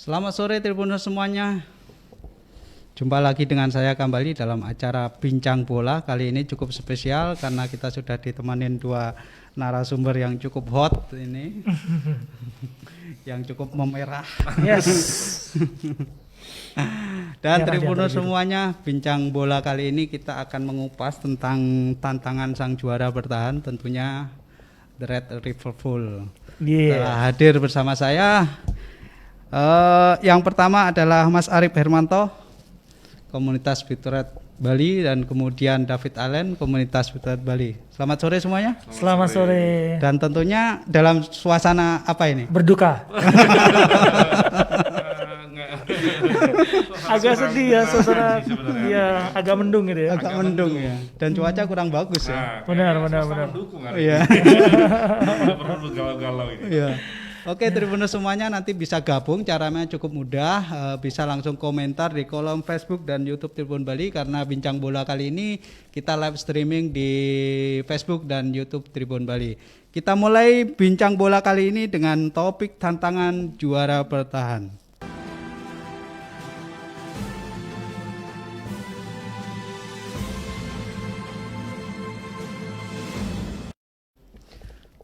Selamat sore Tribuners semuanya. Jumpa lagi dengan saya kembali dalam acara Bincang Bola. Kali ini cukup spesial karena kita sudah ditemanin dua narasumber yang cukup hot ini. Yang cukup memerah. Yes. Dan Tribuners semuanya, Bincang Bola kali ini kita akan mengupas tentang tantangan sang juara bertahan, tentunya The Red Liverpool. Telah hadir bersama saya. Yang pertama adalah Mas Arif Hermanto, komunitas Bitred Bali, dan kemudian David Allen, komunitas Bitred Bali. Selamat sore semuanya. Selamat sore. Dan tentunya dalam suasana apa ini? Berduka. Agak sedih ya suasana. Iya, agak mendung gitu ya. Agak mendung ya. Dan cuaca kurang bagus ya. Benar. Iya. Perlu galau-galau ini. Iya. Oke, Tribuners semuanya nanti bisa gabung, caranya cukup mudah, bisa langsung komentar di kolom Facebook dan YouTube Tribun Bali, karena Bincang Bola kali ini kita live streaming di Facebook dan YouTube Tribun Bali. Kita mulai Bincang Bola kali ini dengan topik tantangan juara bertahan.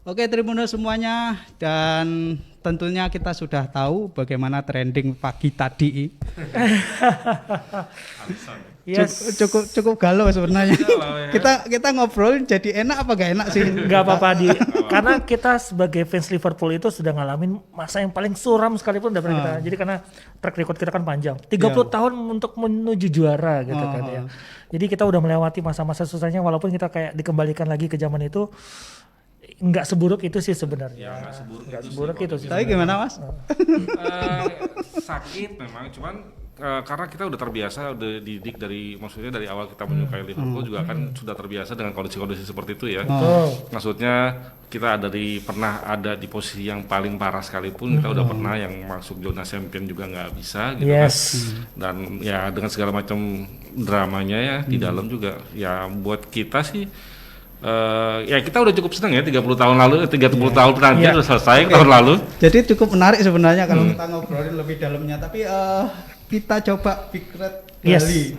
Oke Tribuners semuanya, dan tentunya kita sudah tahu bagaimana trending pagi tadi. Yes. Cukup galau sebenarnya. Kita ngobrolin jadi enak apa gak enak sih? Gak apa-apa karena kita sebagai fans Liverpool itu sudah ngalamin masa yang paling suram sekalipun daripada kita. Jadi karena track record kita kan panjang, 30 tahun untuk menuju juara gitu kan ya. Jadi kita udah melewati masa-masa susahnya, walaupun kita kayak dikembalikan lagi ke zaman itu. Nggak seburuk itu sih sebenarnya. Ya, nggak seburuk itu sih. Tapi gimana Mas? Sakit memang, cuman karena kita udah terbiasa, udah dididik maksudnya dari awal kita menyukai Liverpool juga kan sudah terbiasa dengan kondisi-kondisi seperti itu ya. Maksudnya kita pernah ada di posisi yang paling parah sekalipun, kita udah pernah yang masuk zona champion juga nggak bisa gitu kan. Dan ya dengan segala macam dramanya ya di dalam juga ya buat kita sih. Ya kita udah cukup senang ya 30 tahun penantian udah selesai tahun lalu. Jadi cukup menarik sebenarnya kalau kita ngobrolin lebih dalamnya, tapi kita coba Bitred Bali.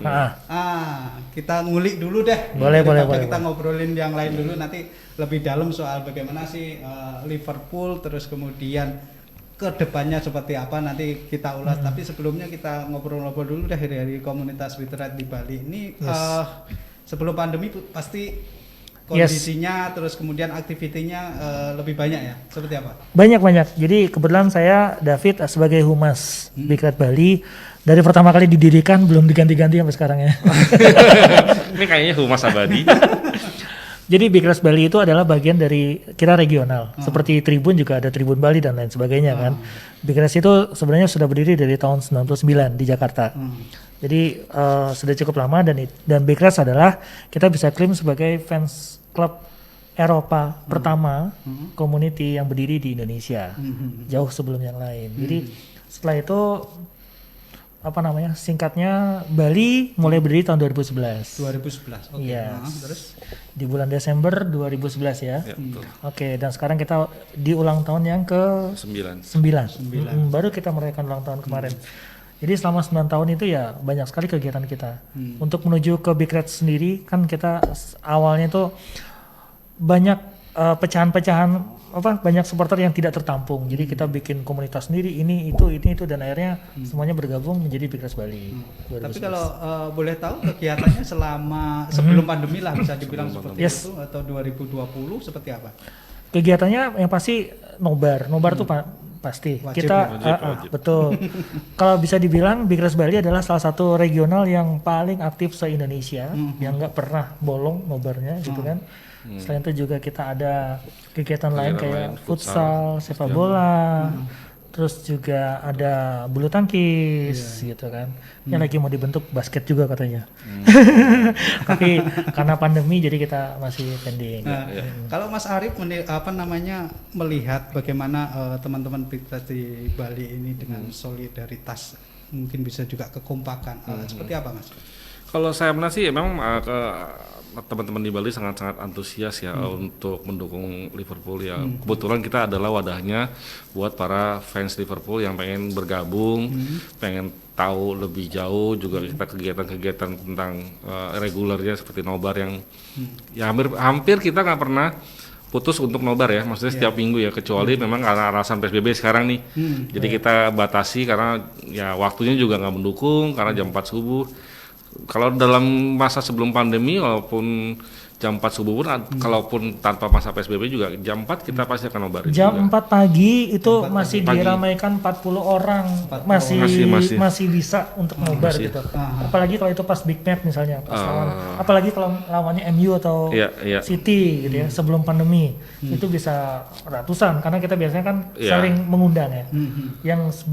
Kita ngulik dulu deh. Boleh. Kita ngobrolin yang lain dulu, nanti lebih dalam soal bagaimana sih Liverpool, terus kemudian ke depannya seperti apa nanti kita ulas. Tapi sebelumnya kita ngobrol-ngobrol dulu deh dari komunitas Bitred di Bali ini. Sebelum pandemi pasti kondisinya terus kemudian aktivitinya lebih banyak ya, seperti apa? Banyak. Jadi kebetulan saya David sebagai humas Bitred Bali dari pertama kali didirikan belum diganti-ganti sampai sekarang ya. Ini kayaknya humas abadi. Jadi Bitred Bali itu adalah bagian dari kita regional. Seperti Tribun juga ada Tribun Bali dan lain sebagainya kan. Bitred itu sebenarnya sudah berdiri dari tahun 99 di Jakarta. Jadi sudah cukup lama, dan Bitred adalah kita bisa klaim sebagai fans klub Eropa pertama community yang berdiri di Indonesia, jauh sebelum yang lain. Jadi setelah itu singkatnya Bali mulai berdiri tahun 2011. 2011. Oke. Terus di bulan Desember 2011 ya. Oke, dan sekarang kita di ulang tahun yang ke 9. Baru kita merayakan ulang tahun kemarin. Jadi selama 9 tahun itu ya banyak sekali kegiatan kita. Untuk menuju ke Bitred sendiri kan kita awalnya tuh banyak pecahan-pecahan banyak supporter yang tidak tertampung. Jadi kita bikin komunitas sendiri ini itu dan akhirnya semuanya bergabung menjadi Bitred Bali. Tapi kalau boleh tahu kegiatannya selama sebelum pandemi lah bisa dibilang seperti itu, atau 2020 seperti apa? Kegiatannya yang pasti nobar tuh pasti wajib, kita wajib. Betul. Kalau bisa dibilang Bitred Bali adalah salah satu regional yang paling aktif se-Indonesia, yang nggak pernah bolong nobarnya gitu kan. Selain itu juga kita ada kegiatan lain kayak futsal, sepak bola, terus juga ada bulu tangkis gitu kan. Yang lagi mau dibentuk basket juga katanya. Tapi karena pandemi jadi kita masih pending. Kalau Mas Arif melihat bagaimana teman-teman Bitred di Bali ini dengan solidaritas, mungkin bisa juga kekompakan, seperti apa Mas? Kalau saya melihat sih memang teman-teman di Bali sangat-sangat antusias ya untuk mendukung Liverpool ya. Kebetulan kita adalah wadahnya buat para fans Liverpool yang pengen bergabung, pengen tahu lebih jauh juga kita kegiatan-kegiatan tentang regulernya seperti nobar yang ya hampir kita nggak pernah putus untuk nobar ya, maksudnya setiap minggu ya, kecuali memang karena alasan PSBB sekarang nih. Jadi kita batasi karena ya waktunya juga nggak mendukung karena jam 4 subuh. Kalau dalam masa sebelum pandemi walaupun jam 4 subuh pun kalaupun tanpa masa PSBB juga jam 4 kita pasti akan nobarin jam juga. 4 pagi itu masih diramaikan 40 orang masih bisa untuk nobar gitu. Apalagi kalau itu pas big match misalnya pas apalagi kalau lawannya MU atau City gitu ya sebelum pandemi itu bisa ratusan karena kita biasanya kan saling mengundang ya. Yang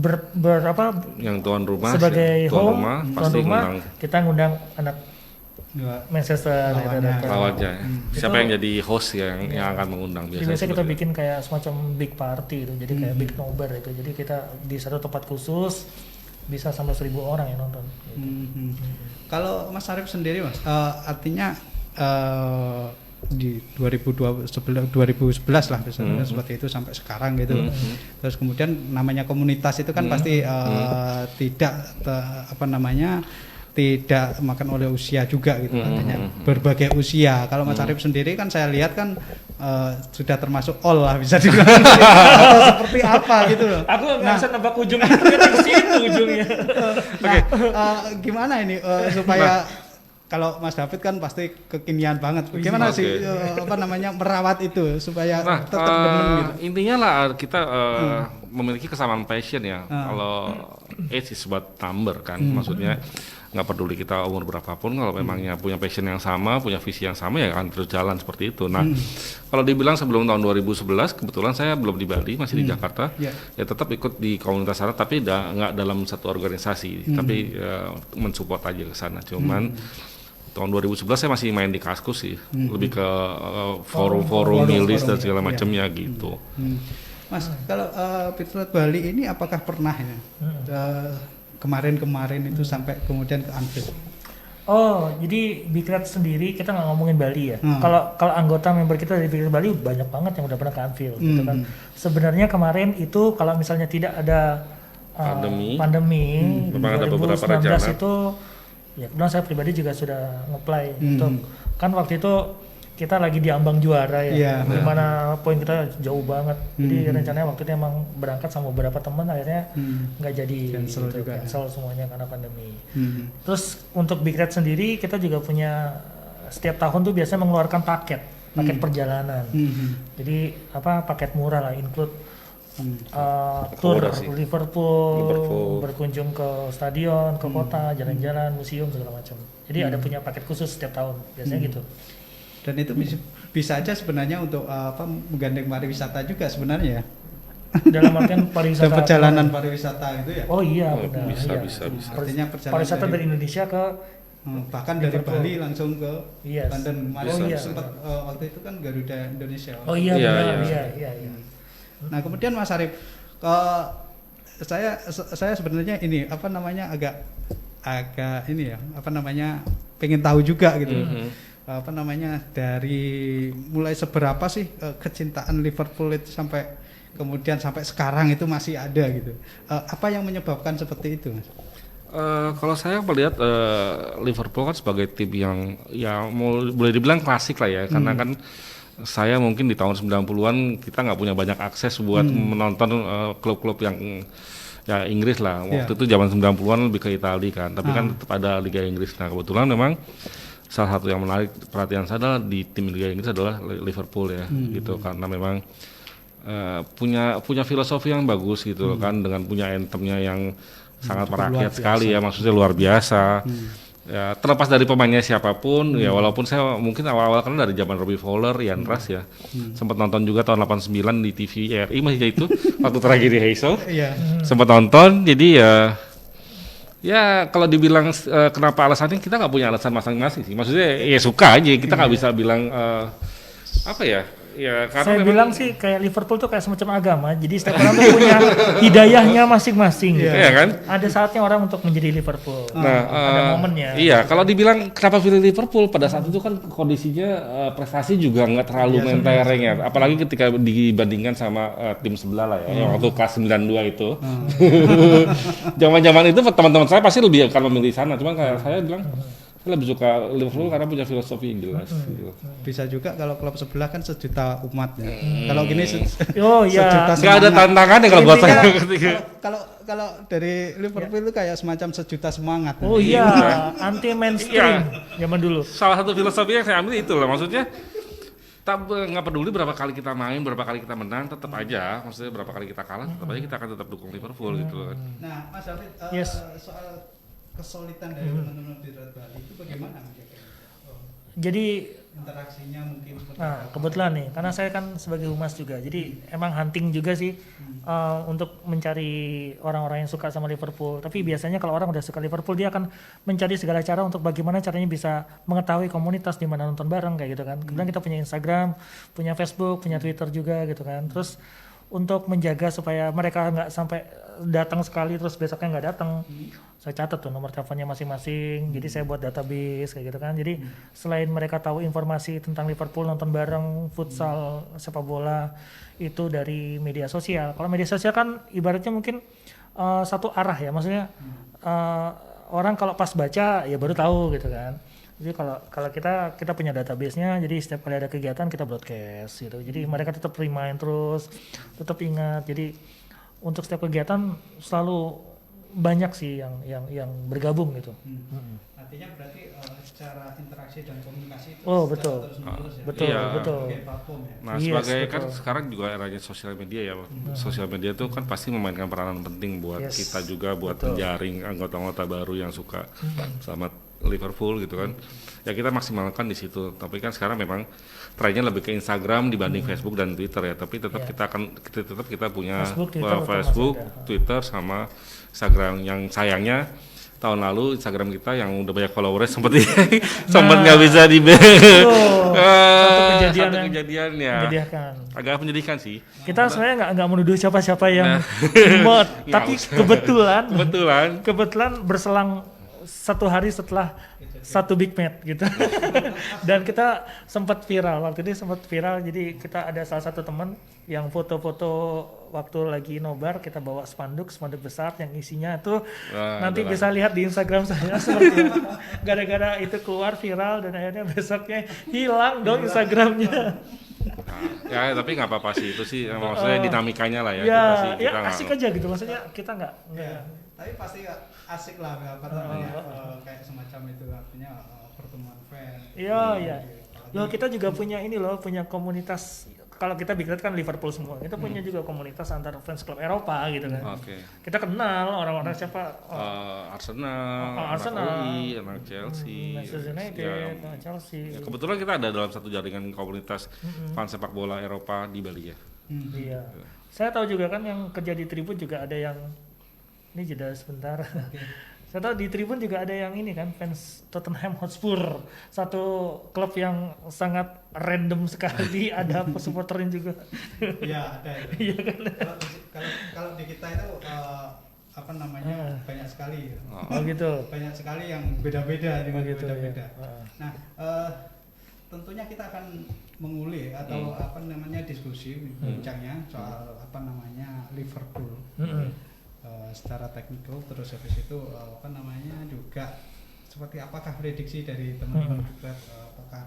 yang tuan rumah sebagai tuan rumah kita ngundang anak Manchester lawannya. Siapa yang jadi host yang akan mengundang biasanya kita bikin kayak semacam big party itu. Jadi kayak big nobar itu. Jadi kita di satu tempat khusus bisa sampai 1.000 orang yang nonton. Kalau Mas Arif sendiri Mas, artinya di 2011 lah misalnya seperti itu sampai sekarang gitu. Terus kemudian namanya komunitas itu kan pasti tidak makan oleh usia juga gitu, artinya berbagai usia. Kalau Mas Arif sendiri kan saya lihat kan sudah termasuk all lah bisa dibilang atau seperti apa gitu loh. Aku nggak bisa nebak ujungnya di situ ujungnya. Gimana ini supaya kalau Mas David kan pasti kekinian banget. Gimana sih merawat itu supaya tetap demen gitu. Intinya lah kita memiliki kesamaan passion ya. Kalau age is about number kan, maksudnya nggak peduli kita umur berapapun, kalau memangnya punya passion yang sama, punya visi yang sama ya akan terus jalan seperti itu. Nah, kalau dibilang sebelum tahun 2011, kebetulan saya belum di Bali, masih di Jakarta, ya tetap ikut di komunitas sana, tapi nggak dalam satu organisasi, tapi mensupport aja ke sana. Cuman tahun 2011 saya masih main di Kaskus sih, lebih ke forum-forum milis dan segala macamnya gitu. Mas, kalau Pitlet Bali ini apakah pernah ya? Kemarin itu sampai kemudian ke Anfield. Oh, jadi Bikrat sendiri kita nggak ngomongin Bali ya. Kalau anggota member kita dari Bikrat Bali banyak banget yang udah pernah ke Anfield gitu kan. Sebenarnya kemarin itu kalau misalnya tidak ada pandemi memang ada beberapa 2019 rencana itu ya kebetulan saya pribadi juga sudah nge-apply untuk kan waktu itu kita lagi di ambang juara ya, dimana poin kita jauh banget. Jadi rencananya waktu itu emang berangkat sama beberapa teman, akhirnya nggak jadi, cancel semuanya karena pandemi. Terus untuk Big Red sendiri kita juga punya setiap tahun tuh biasanya mengeluarkan paket perjalanan. Jadi paket murah lah, include tour Liverpool, berkunjung ke stadion, ke kota, jalan-jalan, museum segala macam. Jadi ada punya paket khusus setiap tahun biasanya gitu. Dan itu bisa aja sebenarnya untuk menggandeng pariwisata juga sebenarnya ya. Dalam artian pariwisata. Dan perjalanan pariwisata itu ya. Oh iya, benar. Bisa. Artinya perjalanan pariwisata dari Indonesia ke bahkan dari Bali langsung ke London. Sempat waktu itu kan Garuda Indonesia. Oh iya, iya. Nah, kemudian Mas Arif, saya sebenarnya ini agak ini ya, pengen tahu juga gitu. Dari mulai seberapa sih kecintaan Liverpool itu sampai sekarang itu masih ada gitu. Apa yang menyebabkan seperti itu, Mas? Kalau saya melihat Liverpool kan sebagai tim yang ya boleh dibilang klasik lah ya, karena kan saya mungkin di tahun 90-an kita nggak punya banyak akses buat menonton klub-klub yang ya Inggris lah. Waktu itu zaman 90-an lebih ke Italia kan, tapi kan tetap ada Liga Inggris. Nah, kebetulan memang salah satu yang menarik perhatian saya adalah di tim Liga Inggris adalah Liverpool ya, gitu, karena memang punya filosofi yang bagus gitu kan, dengan punya anthemnya yang sangat merakyat sekali ya, maksudnya luar biasa. Ya, terlepas dari pemainnya siapapun ya, walaupun saya mungkin awal-awal kan dari zaman Robbie Fowler, Ian Rush ya, sempat nonton juga tahun 89 di TV RI masih itu waktu tragedi Heysel, sempat nonton. Jadi ya kalau dibilang kenapa alasannya, kita nggak punya alasan masing-masing sih. Maksudnya ya suka aja, kita nggak bisa bilang Ya, karena saya bilang sih kayak Liverpool tuh kayak semacam agama. Jadi setiap orang tuh punya hidayahnya masing-masing. Iya kan? Ada saatnya orang untuk menjadi Liverpool. Nah, ada momennya. Iya, kalau dibilang kenapa pilih Liverpool pada saat itu kan kondisinya prestasi juga nggak terlalu mentereng ya. Apalagi ketika dibandingkan sama tim sebelah lah ya, yang waktu kelas 92 itu. Zaman-zaman itu teman-teman saya pasti lebih akan memilih sana. Cuman kayak saya bilang saya lebih suka Liverpool karena punya filosofi yang jelas. Gitu. Bisa juga kalau klub sebelah kan sejuta umat ya. Kalau gini oh iya. sejuta nggak ada tantangannya kalau buat saya. Kalau dari Liverpool itu kayak semacam sejuta semangat. Oh iya, anti mainstream zaman dulu. Salah satu filosofi yang saya ambil itu lah, maksudnya nggak peduli berapa kali kita main, berapa kali kita menang, tetap aja, maksudnya berapa kali kita kalah, tetap aja kita akan tetap dukung Liverpool gitu kan. Nah, Mas David, soal kesulitan dari teman-teman di Red Bali itu bagaimana? Jadi interaksinya mungkin seperti kebetulan nih, karena saya kan sebagai humas juga, jadi emang hunting juga sih untuk mencari orang-orang yang suka sama Liverpool. Tapi biasanya kalau orang udah suka Liverpool, dia akan mencari segala cara untuk bagaimana caranya bisa mengetahui komunitas di mana nonton bareng kayak gitu kan. Kemudian kita punya Instagram, punya Facebook, punya Twitter juga gitu kan. Terus untuk menjaga supaya mereka nggak sampai datang sekali terus besoknya nggak datang, saya catat tuh nomor teleponnya masing-masing. Jadi saya buat database kayak gitu kan. Jadi selain mereka tahu informasi tentang Liverpool, nonton bareng, futsal, sepak bola itu dari media sosial. Kalau media sosial kan ibaratnya mungkin satu arah ya, maksudnya orang kalau pas baca ya baru tahu gitu kan. Jadi kalau kita punya database-nya, jadi setiap kali ada kegiatan kita broadcast gitu. Jadi mereka tetap remind terus, tetap ingat. Jadi untuk setiap kegiatan selalu banyak sih yang bergabung gitu. Artinya berarti secara interaksi dan komunikasi itu betul. Betul. Platform ya. Nah, sebagai kan sekarang juga eranya sosial media ya. Sosial media itu kan pasti memainkan peranan penting buat kita juga, buat menjaring anggota-anggota baru yang suka sama Liverpool gitu kan. Ya kita maksimalkan di situ. Tapi kan sekarang memang trennya lebih ke Instagram dibanding Facebook dan Twitter ya. Tapi tetap kita punya Facebook, Twitter sama Instagram. Yang sayangnya tahun lalu Instagram kita yang udah banyak followers sempat nggak bisa satu kejadian ya agak menyedihkan sih. Kita sebenarnya nggak menuduh siapa-siapa yang imut, tapi kebetulan berselang satu hari setelah satu big match gitu. Dan kita sempat viral jadi kita ada salah satu teman yang foto-foto waktu lagi nobar, kita bawa spanduk besar yang isinya tuh nanti bisa lihat di Instagram saya seperti gara-gara itu keluar viral dan akhirnya besoknya hilang dong Instagramnya. Ya tapi nggak apa-apa sih, itu sih maksudnya dinamikanya lah ya. Kita asik aja gitu, maksudnya kita nggak. Tapi pasti asik lah kayak semacam itu, artinya pertemuan fans. Iya. Loh kita juga punya punya komunitas. Kalau kita bikin kan Liverpool semua, kita punya juga komunitas antar fans klub Eropa gitu kan. Kita kenal orang-orang siapa? Arsenal, anak Chelsea, Manchester United, Chelsea. Ya, kebetulan kita ada dalam satu jaringan komunitas fans sepak bola Eropa di Bali ya. Iya. Saya tahu juga kan yang kerja di Tribun juga ada yang ini jeda sebentar. Saya tahu di Tribun juga ada yang ini kan, fans Tottenham Hotspur, satu klub yang sangat random sekali, ada supporternya juga. Iya ada. Iya kan. Kalau di kita itu banyak sekali. Oh gitu. Banyak sekali yang beda-beda dengan beda-beda. Nah, tentunya kita akan mengulik atau diskusi bincangnya soal Liverpool. Secara teknikal, terus habis itu juga seperti apakah prediksi dari teman-teman juga, apakah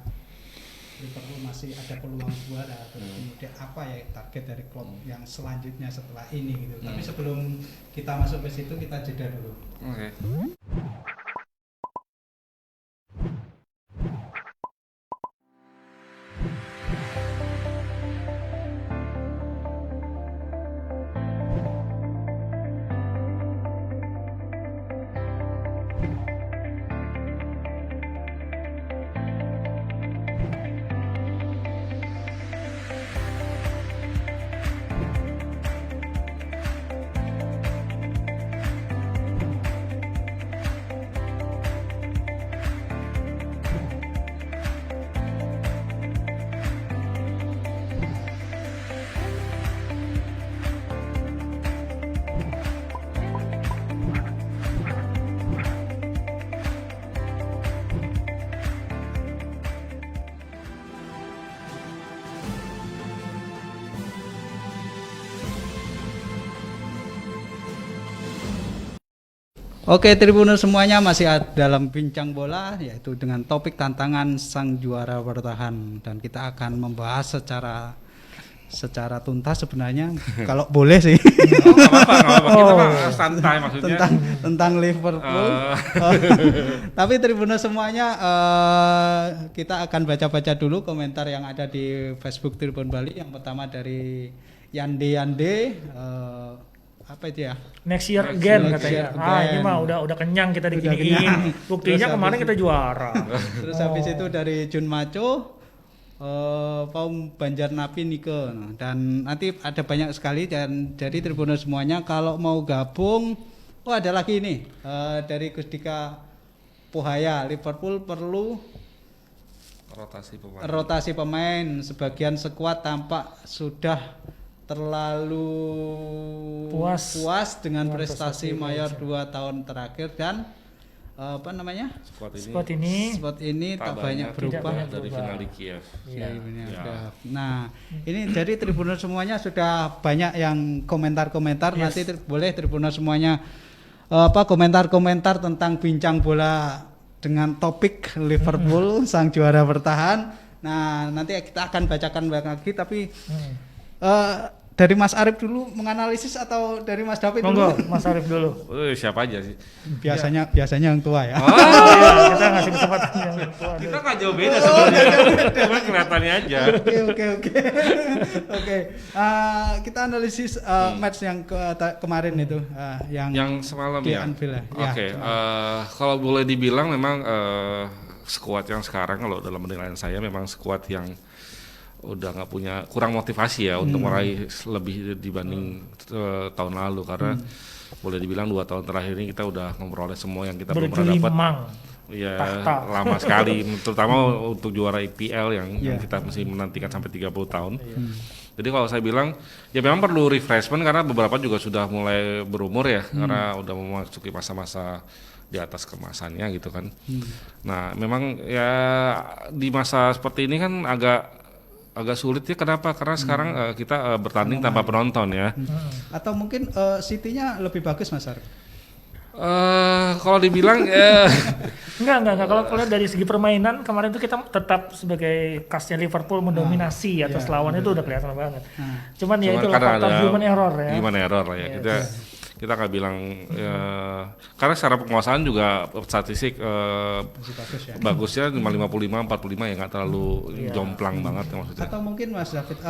Liverpool masih ada peluang juara, terus kemudian apa ya target dari klub yang selanjutnya setelah ini gitu. Tapi sebelum kita masuk ke situ kita jeda dulu. Oke, Tribuners semuanya masih dalam bincang bola, yaitu dengan topik tantangan sang juara bertahan, dan kita akan membahas secara tuntas sebenarnya kalau boleh sih. Nggak apa-apa. Kita mah santai maksudnya. Tentang Liverpool. Tapi Tribuners semuanya, kita akan baca-baca dulu komentar yang ada di Facebook Tribun Bali. Yang pertama dari Yande, apa itu ya? Next year again katanya. Ini mah udah kenyang kita diginiin. Buktinya kemarin kita juara. Terus habis itu dari Jun Maco, Paum Banjarnapi Nike, dan nanti ada banyak sekali. Dan jadi Tribuners semuanya kalau mau gabung, ada lagi nih dari Gusdika Pohaya, Liverpool perlu rotasi pemain. Sebagian skuad tampak sudah terlalu puas dengan prestasi mayor 2 tahun terakhir, dan Squad ini tak banyak berubah dari final di Kiev. Nah, ini jadi Tribuners semuanya sudah banyak yang komentar-komentar. Nanti boleh Tribuners semuanya komentar-komentar tentang bincang bola dengan topik Liverpool sang juara bertahan. Nah, nanti kita akan bacakan lagi, tapi dari Mas Arif dulu menganalisis atau dari Mas David dulu? Mas Arif dulu. Siapa aja sih? Biasanya yang tua ya. Kita ngasih kesempatan yang tua. Kita nggak jauh beda sebenarnya. Cuma kelihatannya aja. Oke. Kita analisis match yang kemarin itu, yang semalam di ya. Anfield. Oke. Kalau boleh dibilang memang skuad yang sekarang kalau dalam penilaian saya memang skuad yang udah nggak kurang motivasi ya untuk meraih lebih dibanding tahun lalu, karena boleh dibilang 2 tahun terakhir ini kita udah memperoleh semua yang kita belum pernah dapat. Ya lama sekali, terutama untuk juara IPL yang kita masih menantikan sampai 30 tahun. Jadi kalau saya bilang ya memang perlu refreshment, karena beberapa juga sudah mulai berumur ya, karena udah memasuki masa-masa di atas kemasannya gitu kan. Nah memang ya di masa seperti ini kan agak sulit ya. Kenapa? Karena sekarang kita bertanding tanpa penonton ya. Atau mungkin City-nya lebih bagus, Mas Arif? Kalau dibilang enggak. Kalau lihat dari segi permainan kemarin itu kita tetap sebagai khasnya Liverpool mendominasi atas lawan itu udah kelihatan banget. Cuman ya itu faktor human error ya. Human error lah ya. Kita nggak bilang karena secara penguasaan juga statistik bagusnya 55-45 ya, nggak terlalu jomplang banget maksudnya. Atau mungkin Mas David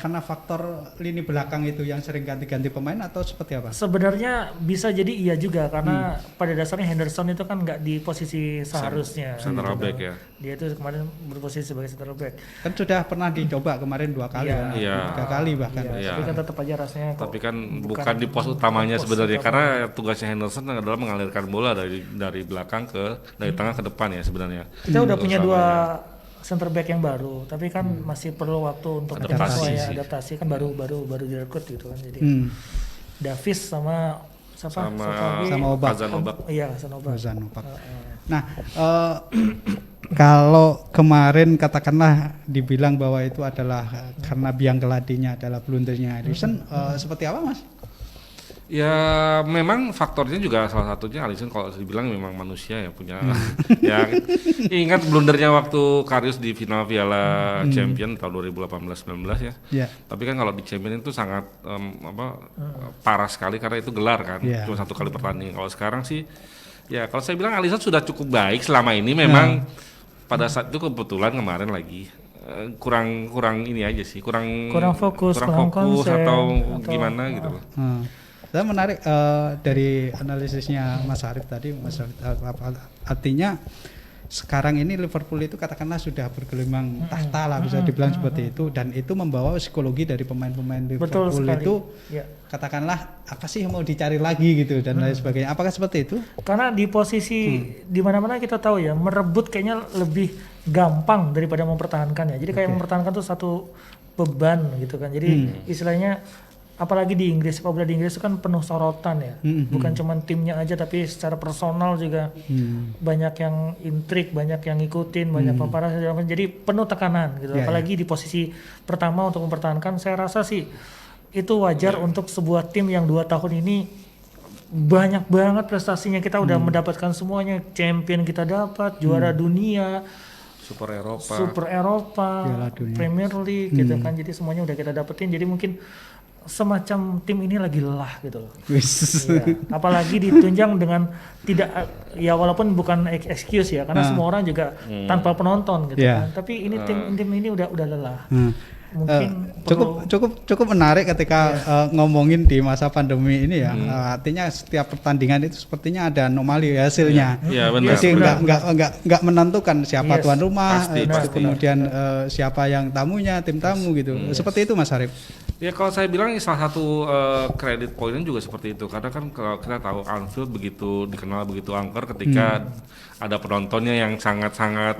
karena faktor lini belakang itu yang sering ganti-ganti pemain atau seperti apa? Sebenarnya bisa jadi iya juga, karena pada dasarnya Henderson itu kan nggak di posisi seharusnya. Central back ya. Dia itu kemarin berposisi sebagai central back. Kan sudah pernah dicoba kemarin 2 kali, 3 kali bahkan. Tapi kan tetap aja rasanya. Tapi kan bukan di pos utamanya sebenarnya, karena tugasnya Henderson adalah mengalirkan bola dari belakang dari tengah ke depan ya sebenarnya. Kita udah punya 2 center back yang baru, tapi kan masih perlu waktu untuk adaptasi kan baru direkrut gitu kan. Jadi Davis sama Obak. Iya, sama Obak. Nah, kalau kemarin katakanlah dibilang bahwa itu adalah karena biang keladinya adalah blundernya Alisson, seperti apa Mas? Ya memang faktornya juga salah satunya Alisson, kalau dibilang memang manusia ya punya ya ingat blundernya waktu Karius di final Piala Champion tahun 2018-19 ya. Tapi kan kalau di Champion itu sangat parah sekali karena itu gelar kan, cuma 1 kali pertandingan. Kalau sekarang sih ya kalau saya bilang Alisson sudah cukup baik selama ini, memang pada saat itu kebetulan kemarin lagi kurang ini aja sih, kurang fokus atau gimana gitu loh. Saya menarik dari analisisnya Mas Arif tadi, artinya sekarang ini Liverpool itu katakanlah sudah bergelimang tahta lah, bisa dibilang seperti itu, dan itu membawa psikologi dari pemain-pemain Liverpool itu katakanlah apa sih yang mau dicari lagi gitu dan lain sebagainya. Apakah seperti itu? Karena di posisi di mana-mana kita tahu ya, merebut kayaknya lebih gampang daripada mempertahankan ya. Jadi kayak mempertahankan tuh satu beban gitu kan. Jadi istilahnya apalagi di Inggris, sepak bola di Inggris itu kan penuh sorotan ya, bukan cuma timnya aja tapi secara personal juga banyak yang intrik, banyak yang ngikutin, banyak paparazzi, jadi penuh tekanan gitu. Apalagi di posisi pertama untuk mempertahankan, saya rasa sih itu wajar untuk sebuah tim yang 2 tahun ini banyak banget prestasinya, kita udah mendapatkan semuanya, champion kita dapat, juara dunia, Super Eropa, Premier League gitu kan, jadi semuanya udah kita dapetin, jadi mungkin semacam tim ini lagi lelah gitu loh. Ya. Apalagi ditunjang dengan tidak, ya walaupun bukan excuse ya, karena semua orang juga tanpa penonton gitu kan. Tapi ini tim ini udah lelah. Mungkin cukup menarik ketika ngomongin di masa pandemi ini ya. Artinya setiap pertandingan itu sepertinya ada anomali hasilnya. Jadi nggak menentukan siapa tuan rumah, pasti. Kemudian siapa yang tamunya, tim tamu gitu. Seperti itu Mas Arif. Ya kalau saya bilang salah satu kredit poinnya juga seperti itu, karena kan kalau kita tahu Anfield begitu dikenal begitu angker ketika ada penontonnya yang sangat-sangat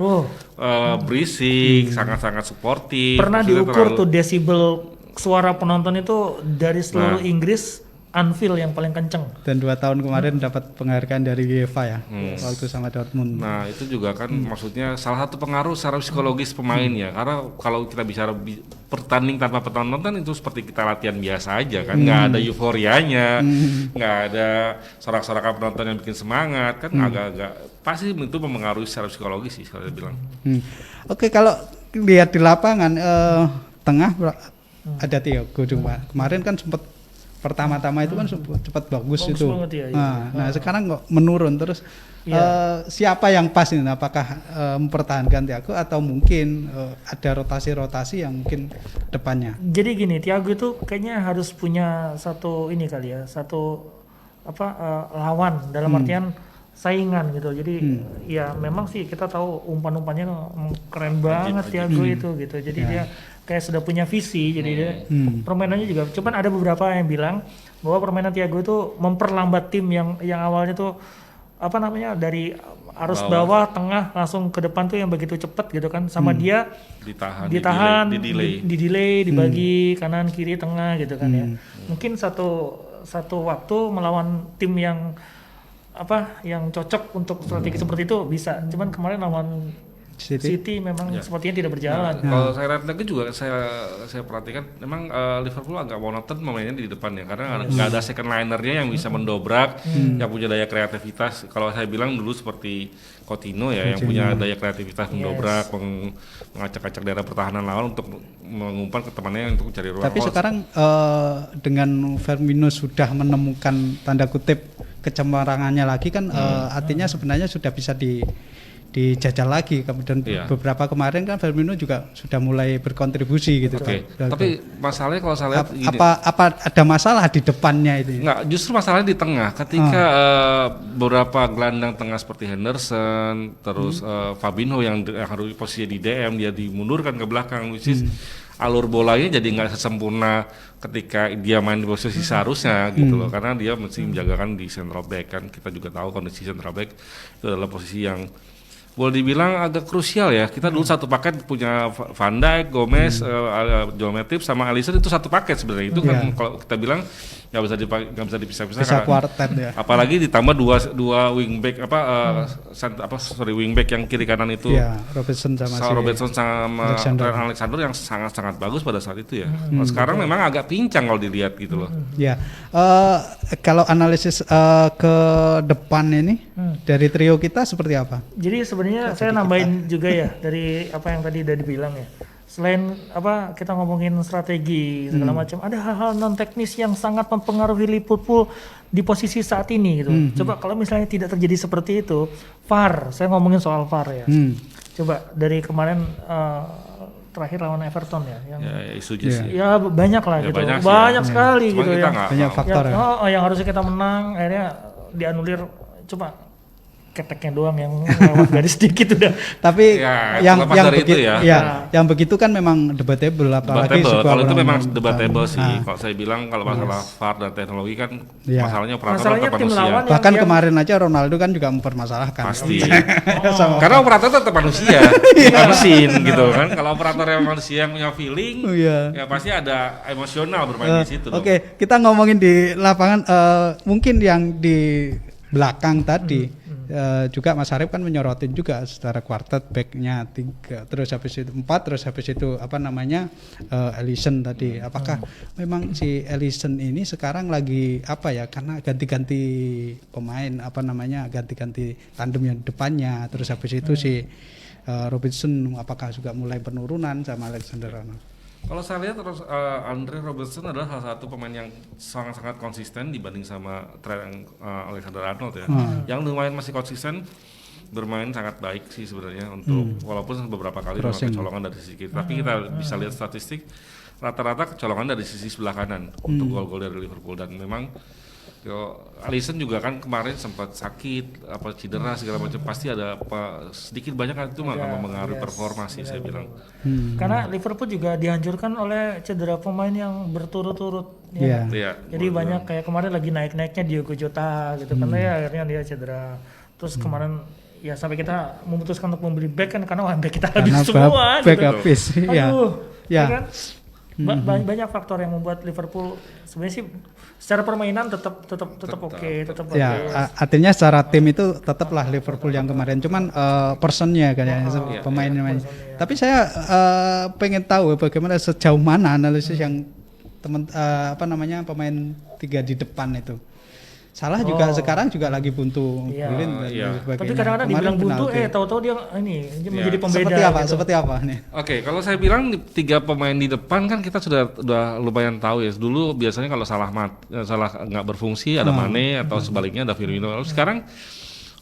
berisik, sangat-sangat suportif. Pernah diukur tuh desibel suara penonton itu dari seluruh Inggris, Anfield yang paling kenceng. Dan 2 tahun kemarin dapat penghargaan dari UEFA ya, waktu sama Dortmund. Nah itu juga kan maksudnya salah satu pengaruh secara psikologis pemain ya, karena kalau kita bicara pertanding tanpa penonton kan itu seperti kita latihan biasa aja kan, nggak ada euforianya, nggak ada sorak-sorakan penonton yang bikin semangat kan, agak-agak pasti itu mempengaruhi secara psikologis sih kalau saya bilang. Oke, kalau lihat di lapangan tengah ada Thiago kemarin kan sempat pertama-tama itu kan cepat bagus itu. Ya, nah sekarang kok menurun terus. Siapa yang pas ini? Apakah mempertahankan Thiago atau mungkin ada rotasi-rotasi yang mungkin depannya? Jadi gini, Thiago itu kayaknya harus punya satu ini kali ya, satu lawan dalam artian saingan gitu. Jadi ya memang sih kita tahu umpan-umpannya keren banget Thiago itu gitu. Jadi dia kayak sudah punya visi, jadi dia permainannya juga. Cuman ada beberapa yang bilang bahwa permainan Thiago itu memperlambat tim yang awalnya tuh dari arus bawah tengah langsung ke depan tuh yang begitu cepat gitu kan, sama dia ditahan, di delay, dibagi kanan kiri tengah gitu kan ya. Mungkin satu waktu melawan tim yang yang cocok untuk strategi seperti itu bisa. Cuman kemarin lawan City memang sepertinya tidak berjalan. Kalau saya lihat lagi juga saya perhatikan memang Liverpool agak monoton mainnya di depan ya, karena nggak ada second linernya yang bisa mendobrak, yang punya daya kreativitas. Kalau saya bilang dulu seperti Coutinho ya, yang punya daya kreativitas mendobrak, mengacak-acak daerah pertahanan lawan untuk mengumpan ke temannya untuk mencari ruang. Tapi sekarang dengan Firmino sudah menemukan tanda kutip kecemerlangannya lagi kan, artinya sebenarnya sudah bisa dijajal lagi. Kemudian beberapa kemarin kan Firmino juga sudah mulai berkontribusi gitu. Tapi masalahnya kalau saya lihat apa ada masalah di depannya itu? Enggak, justru masalahnya di tengah. Ketika beberapa gelandang tengah seperti Henderson, terus Fabinho yang harus posisi di DM, dia dimundurkan ke belakang, which is alur bolanya jadi nggak sesempurna ketika dia main di posisi seharusnya gitu loh, karena dia mesti menjagakan di central back kan. Kita juga tahu kondisi central back itu adalah posisi yang boleh dibilang agak krusial ya. Kita dulu satu paket punya Van Dijk, Gomez, Joe Matip sama Alisson, itu satu paket sebenarnya. Itu kan kalau kita bilang nggak bisa dipisah-pisah. Bisa kuartet ya. Apalagi ditambah dua wingback wingback yang kiri kanan itu. Iya, Robertson sama Alexander yang sangat-sangat bagus pada saat itu ya. Sekarang memang agak pincang kalau dilihat gitu loh. Ya, kalau analisis ke depan ini dari trio kita seperti apa? Jadi sebenarnya saya nambahin juga ya dari apa yang tadi udah dibilang ya. Selain kita ngomongin strategi segala macam, ada hal-hal non teknis yang sangat mempengaruhi Liverpool di posisi saat ini gitu. Coba kalau misalnya tidak terjadi seperti itu, VAR, saya ngomongin soal VAR ya. Coba dari kemarin terakhir lawan Everton ya, yang ya banyak lah gitu, banyak sekali gitu ya. Banyak faktor yang harusnya kita menang, akhirnya dianulir. Coba keteknya doang yang lewat garis sedikit udah. Tapi yang begitu yang begitu kan memang debatable, apalagi kalau itu memang debatable sih. Kalau saya bilang kalau masalah VAR dan teknologi kan masalahnya operator tetap manusia. Bahkan kemarin aja Ronaldo kan juga mempermasalahkan. Pasti. Karena operator tetap manusia, bukan mesin gitu kan. Kalau operator yang manusia yang punya feeling, ya pasti ada emosional bermain di situ. Oke, kita ngomongin di lapangan, mungkin yang di belakang tadi Juga Mas Arif kan menyorotin juga secara quartet backnya 3, terus habis itu 4, terus habis itu Ellison tadi. Apakah memang si Ellison ini sekarang lagi karena ganti-ganti pemain ganti-ganti tandem yang depannya, terus habis itu si Robertson apakah juga mulai penurunan sama Alexander Arnold? Kalau saya lihat terus Andre Robertson adalah salah satu pemain yang sangat-sangat konsisten dibanding sama Alexander Arnold ya. Yang lumayan masih konsisten bermain sangat baik sih sebenarnya untuk walaupun beberapa kali melakukan kecolongan dari sisi kiri. Tapi kita bisa lihat statistik rata-rata kecolongan dari sisi sebelah kanan untuk gol-gol dari Liverpool, dan memang Alisson juga kan kemarin sempat sakit, cedera segala macam, pasti ada sedikit banyak itu mempengaruhi performa sih saya bilang. Karena Liverpool juga dihancurkan oleh cedera pemain yang berturut-turut. Jadi banyak kayak kemarin lagi naik-naiknya Diogo Jota gitu kan, akhirnya dia cedera. Terus kemarin ya sampai kita memutuskan untuk membeli back kan karena back kita habis semua back gitu. Habis. Kan? Banyak faktor yang membuat Liverpool sebenarnya sih secara permainan tetap oke. Artinya secara tim itu tetaplah Liverpool yang kemarin, cuman personnya kayaknya pemain-pemain. Tapi saya pengen tahu bagaimana sejauh mana analisis yang pemain 3 di depan itu. Salah juga sekarang juga lagi buntu. Tapi kadang-kadang dibilang buntu, tahu-tahu dia menjadi pembeda. Seperti apa nih? Oke, kalau saya bilang 3 pemain di depan kan kita sudah lumayan tahu ya. Dulu biasanya kalau salah nggak berfungsi ada Mane atau sebaliknya ada Firmino. Sekarang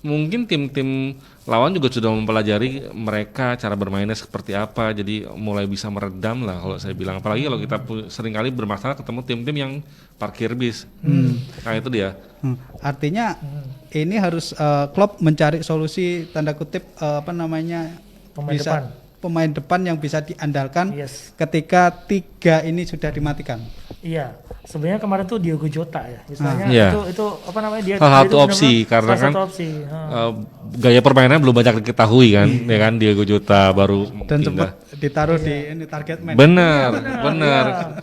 mungkin tim-tim lawan juga sudah mempelajari mereka cara bermainnya seperti apa, jadi mulai bisa meredam lah kalau saya bilang. Apalagi kalau kita seringkali bermasalah ketemu tim-tim yang parkir bis. Nah itu dia. Artinya ini harus Klopp mencari solusi tanda kutip pemain depan yang bisa diandalkan ketika 3 ini sudah dimatikan. Iya, sebenarnya kemarin tuh Diogo Jota ya, misalnya itu dia salah satu opsi karena kan gaya permainan belum banyak diketahui kan, ya kan Diogo Jota baru dan sempat ditaruh di target man. Bener.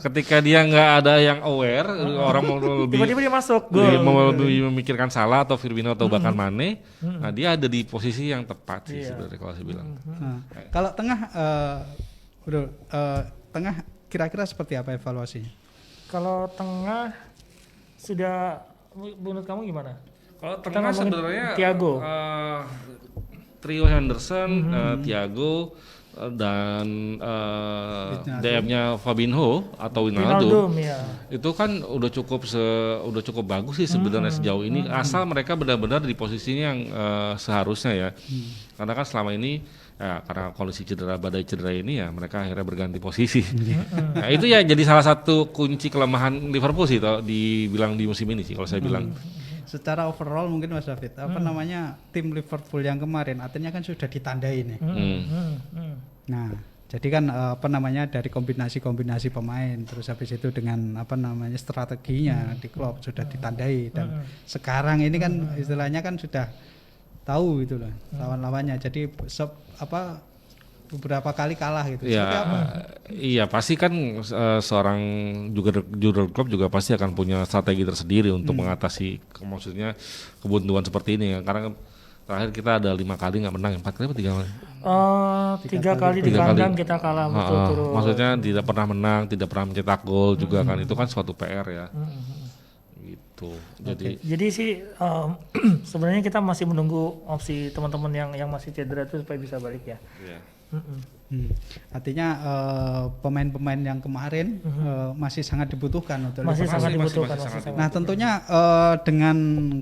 Ketika dia nggak ada yang aware, orang mau lebih tiba-tiba dia masuk mau lebih memikirkan Salah atau Firmino atau bahkan Mane, nah dia ada di posisi yang tepat sih sebenarnya kalau saya bilang. Kalau tengah kira-kira seperti apa evaluasinya? Kalau tengah sudah, menurut kamu gimana? Kalau tengah sebenarnya Thiago, trio Henderson, Thiago dan DM-nya Fabinho atau Wijnaldum itu kan udah cukup bagus sih sebenarnya sejauh ini, asal mereka benar-benar di posisinya yang seharusnya ya. Karena kan selama ini karena kondisi badai cedera ini ya mereka akhirnya berganti posisi. Nah itu ya jadi salah satu kunci kelemahan Liverpool sih dibilang di musim ini sih kalau saya bilang. Secara overall mungkin Mas David, tim Liverpool yang kemarin artinya kan sudah ditandai nih. Nah, jadi kan dari kombinasi pemain, terus habis itu dengan strateginya di Klopp sudah ditandai, dan sekarang ini kan istilahnya kan sudah tahu gitu loh lawan-lawannya. Jadi beberapa kali kalah gitu. Iya pasti kan seorang jurgen Klopp juga pasti akan punya strategi tersendiri untuk mengatasi maksudnya kebuntuan seperti ini ya. Karena terakhir kita ada 5 kali nggak menang, 4 kali atau 3 kali? 3 kali di kandang kita kalah betul-betul. Maksudnya tidak pernah menang, tidak pernah mencetak gol juga kan, itu kan suatu PR ya. Jadi sih sebenarnya kita masih menunggu opsi teman-teman yang masih cedera itu supaya bisa balik ya. Artinya pemain-pemain yang kemarin masih sangat dibutuhkan untuk sangat dibutuhkan. Nah tentunya dengan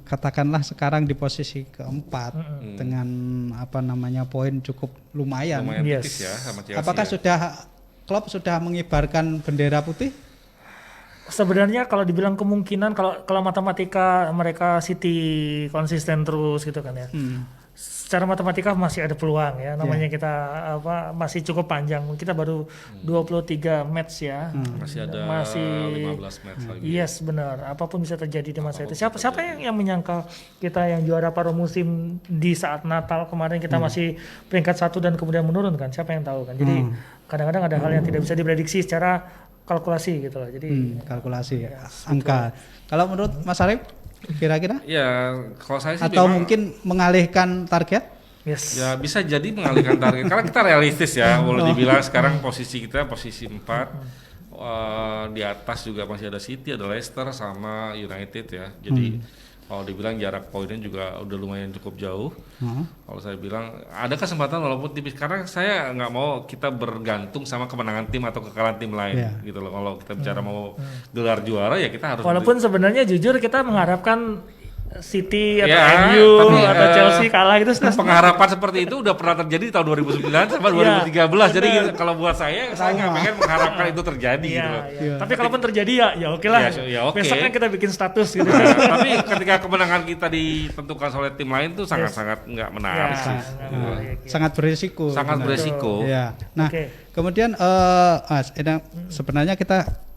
katakanlah sekarang di posisi keempat dengan poin cukup lumayan. Tipis ya sama Chelsea. Apakah Klopp sudah mengibarkan bendera putih? Sebenarnya kalau dibilang kemungkinan kalau matematika mereka City konsisten terus gitu kan ya. Secara matematika masih ada peluang ya, namanya kita masih cukup panjang. Kita baru 23 match ya. Masih ada 15 match lagi. Yes, benar. Apapun bisa terjadi di masa itu. Siapa yang menyangka kita yang juara paruh musim di saat Natal kemarin kita masih peringkat 1 dan kemudian menurun kan? Siapa yang tahu kan? Jadi kadang-kadang ada hal yang tidak bisa diprediksi secara kalkulasi gitu loh. Jadi kalkulasi angka. Kalau menurut Mas Arif kira-kira? Ya, kalau saya sih atau mungkin mengalihkan target? Yes. Ya bisa jadi mengalihkan target karena kita realistis ya, boleh dibilang sekarang posisi kita posisi 4, di atas juga masih ada City, ada Leicester sama United ya. Jadi kalau dibilang jarak poinnya juga udah lumayan cukup jauh. Kalau saya bilang ada kesempatan walaupun tipis, karena saya nggak mau kita bergantung sama kemenangan tim atau kekalahan tim lain gitu loh. Kalau kita bicara mau gelar juara ya kita harus. Walaupun sebenarnya jujur kita mengharapkan City atau MU atau Chelsea kalah itu pengharapan seperti itu udah pernah terjadi di tahun 2009 sama 2013. Jadi gitu, kalau buat saya nggak pengen mengharapkan itu terjadi gitu loh. Tapi kalaupun terjadi ya oke lah. Besok kan kita bikin status gitu. Tapi ketika kemenangan kita ditentukan oleh tim lain tuh sangat-sangat nggak menarik sih. Sangat berisiko. Sangat berisiko. Ya. Nah, kemudian Mas, sebenarnya kita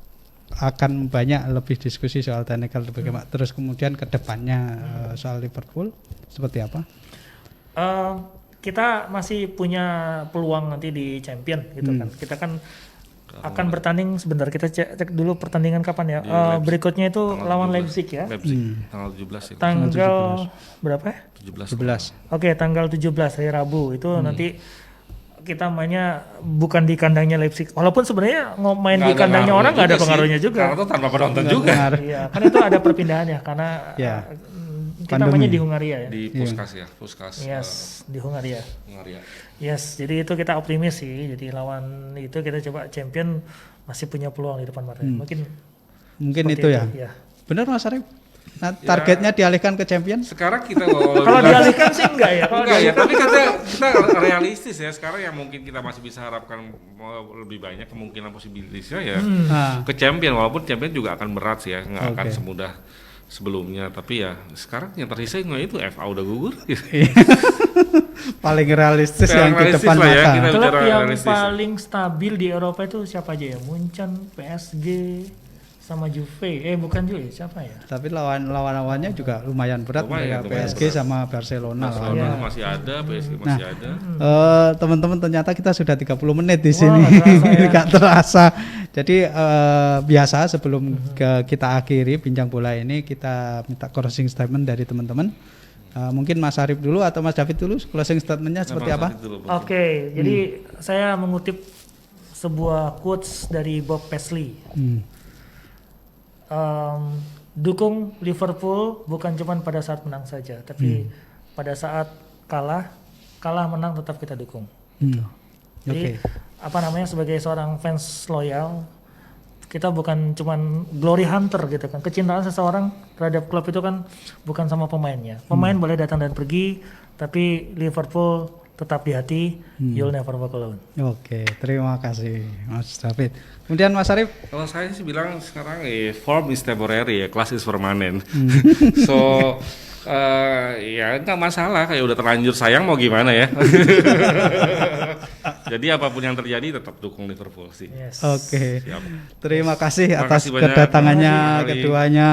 akan banyak lebih diskusi soal technical bagaimana terus kemudian ke depannya soal Liverpool seperti apa? Kita masih punya peluang nanti di Champion gitu kan. Kita kan akan bertanding sebentar, kita cek dulu pertandingan kapan ya. Berikutnya itu lawan Leipzig ya. Tanggal 17 ya. Tanggal berapa ya? 17. Oke, tanggal 17 hari Rabu itu nanti kita mainnya bukan di kandangnya Leipzig. Walaupun sebenarnya main di kandangnya orang nggak ada pengaruhnya juga. Karena itu tanpa penonton juga. Iya, kan itu ada perpindahan ya karena kita mainnya di Hungaria ya. Di Puskás. Yes, di Hungaria. Yes, jadi itu kita optimis sih. Jadi lawan itu kita coba Champion masih punya peluang di depan mata. Mungkin itu ya. Benar Mas Arif? Nah, targetnya dialihkan ke Champion? Sekarang kita kalau dialihkan sih enggak ya. Tapi kita realistis ya. Sekarang yang mungkin kita masih bisa harapkan lebih banyak kemungkinan posibilitasnya ya ke Champion. Walaupun Champion juga akan berat sih ya, nggak akan semudah sebelumnya. Tapi ya sekarang yang tersisa itu FA udah gugur. Paling realistis yang di depan mata. Ya, klub yang paling stabil di Eropa itu siapa aja ya? Munchen, PSG, sama Juve, bukan Juve, siapa ya? Tapi lawan-lawannya juga lumayan berat ya, PSG berat. Sama Barcelona masih ada, PSG masih ada. Teman-teman ternyata kita sudah 30 menit di sini, nggak terasa. Jadi biasa sebelum kita akhiri bincang bola ini kita minta closing statement dari teman-teman. Mungkin Mas Arif dulu atau Mas David dulu closing statementnya seperti apa? Oke, jadi saya mengutip sebuah quotes dari Bob Paisley. Dukung Liverpool bukan cuma pada saat menang saja, tapi pada saat kalah menang tetap kita dukung. Jadi sebagai seorang fans loyal, kita bukan cuma glory hunter gitu kan. Kecintaan seseorang terhadap klub itu kan bukan sama pemainnya. Pemain boleh datang dan pergi, tapi Liverpool tetap di hati. You'll never walk alone. Oke, terima kasih Mas David. Kemudian Mas Arif? Kalau saya sih bilang sekarang form is temporary ya, class is permanent. So ya nggak masalah, kayak udah terlanjur sayang mau gimana ya. Jadi apapun yang terjadi tetap dukung Liverpool sih. Oke. Terima kasih atas kedatangannya keduanya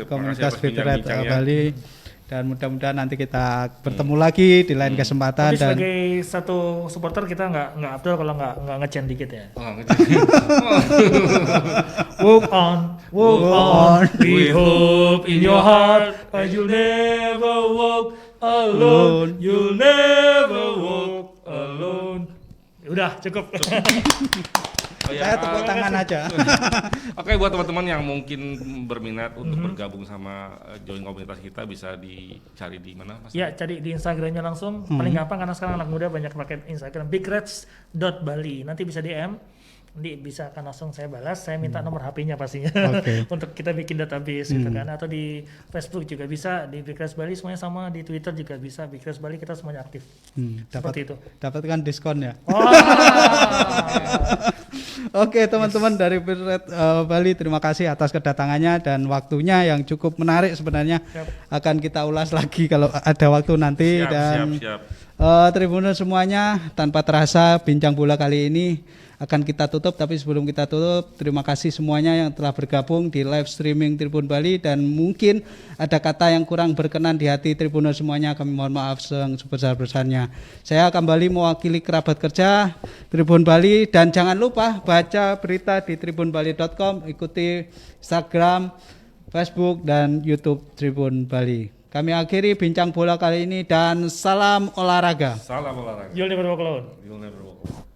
Komunitas Fitret Bali. Dan mudah-mudahan nanti kita bertemu lagi di lain kesempatan. Tapi sebagai satu supporter kita nggak Abdul kalau nggak ngecen dikit ya. Walk on, we hope in your heart, and you'll never walk alone, you'll never walk alone. Udah cukup. Saya tepuk tangan aja. Oke, buat teman-teman yang mungkin berminat untuk bergabung sama join komunitas kita bisa dicari di mana Mas? Ya, cari di Instagramnya langsung. Paling gampang karena sekarang anak muda banyak pakai Instagram bigreds.bali. Nanti bisa DM. Nanti bisa akan langsung saya balas. Saya minta nomor HP-nya pastinya. Untuk kita bikin database gitu kan. Atau di Facebook juga bisa, di Bigreds Bali semuanya sama, di Twitter juga bisa. Bigreds Bali kita semuanya aktif. Seperti itu. Dapatkan diskon ya. Oke teman-teman dari Fitret Bali, terima kasih atas kedatangannya dan waktunya yang cukup menarik sebenarnya. Akan kita ulas lagi kalau ada waktu nanti. Siap. Tribuners semuanya, tanpa terasa bincang bola kali ini akan kita tutup, tapi sebelum kita tutup terima kasih semuanya yang telah bergabung di live streaming Tribun Bali, dan mungkin ada kata yang kurang berkenan di hati Tribuners semuanya, kami mohon maaf sebesar-besarnya. Saya kembali mewakili kerabat kerja Tribun Bali, dan jangan lupa baca berita di tribunbali.com, ikuti Instagram, Facebook dan YouTube Tribun Bali. Kami akhiri bincang bola kali ini dan salam olahraga. Salam olahraga. You'll never walk alone. You'll never walk alone.